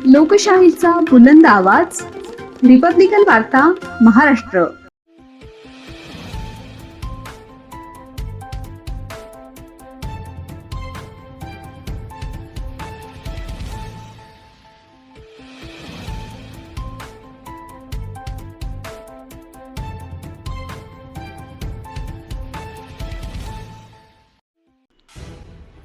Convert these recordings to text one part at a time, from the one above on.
लोकशाहीचा बुलंद आवाज, रिपब्लिकन वार्ता, महाराष्ट्र.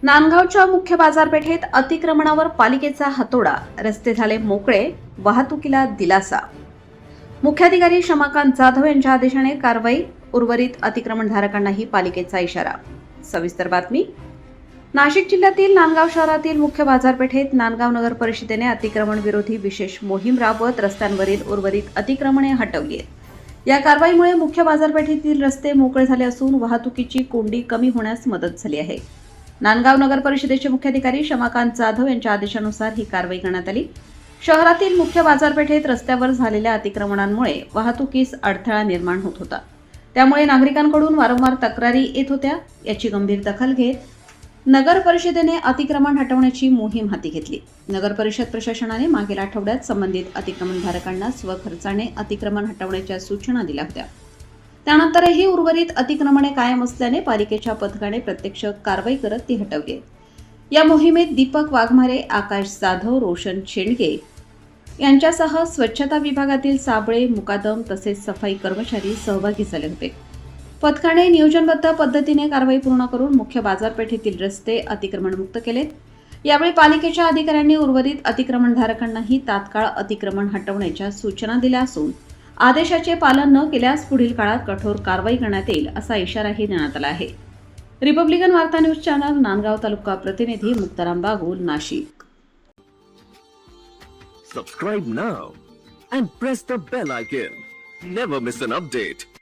नांदगावच्या मुख्य बाजारपेठेत अतिक्रमणावर पालिकेचा हातोडा, रस्ते झाले मोकळे, वाहतुकीला दिलासा. मुख्याधिकारी शमाकांत जाधव यांच्या आदेशाने कारवाई, उर्वरित अतिक्रमणधारकांनाही पालिकेचा इशारा. सविस्तर बातमी. नाशिक जिल्ह्यातील नांदगाव शहरातील मुख्य बाजारपेठेत नांदगाव नगर परिषदेने अतिक्रमण विरोधी विशेष मोहीम राबवत रस्त्यांवरील उर्वरित अतिक्रमणे हटवली आहेत. या कारवाईमुळे मुख्य बाजारपेठेतील रस्ते मोकळे झाले असून वाहतुकीची कोंडी कमी होण्यास मदत झाली आहे. नांदगाव नगर परिषदेचे मुख्याधिकारी शमाकांत जाधव यांच्या आदेशानुसार ही कारवाई करण्यात आली. शहरातील मुख्य बाजारपेठेत रस्त्यावर झालेल्या अतिक्रमणांमुळे वाहतुकीस अडथळा निर्माण होत होता. त्यामुळे नागरिकांकडून वारंवार तक्रारी येत होत्या. याची गंभीर दखल घेत नगर परिषदेने अतिक्रमण हटवण्याची मोहीम हाती घेतली. नगर परिषद प्रशासनाने मागील आठवड्यात संबंधित अतिक्रमणधारकांना स्वखर्चाने अतिक्रमण हटवण्याच्या सूचना दिल्या होत्या. त्यानंतरही उर्वरित अतिक्रमणे कायम असल्याने पालिकेच्या पथकाने प्रत्यक्ष कारवाई करत ती हटवली. या मोहिमेत दीपक वाघमारे, आकाश जाधव, रोशन शेंडगे यांच्यासह स्वच्छता विभागातील साबळे, मुकादम तसेच सफाई कर्मचारी सहभागी झाले होते. पथकाने नियोजनबद्ध पद्धतीने कारवाई पूर्ण करून मुख्य बाजारपेठेतील रस्ते अतिक्रमणमुक्त केलेत. यावेळी पालिकेच्या अधिकाऱ्यांनी उर्वरित अतिक्रमणधारकांनाही तात्काळ अतिक्रमण हटवण्याच्या सूचना दिल्या असून आदेशाचे पालन न केल्यास पुढील काळात कठोर कारवाई करण्यात येईल असा इशाराही देण्यात आला आहे. रिपब्लिकन वार्ता न्यूज चॅनल, नांदगाव तालुका प्रतिनिधी Muktaram Bagul, Nashik. Subscribe now and press the bell icon. Never miss an update.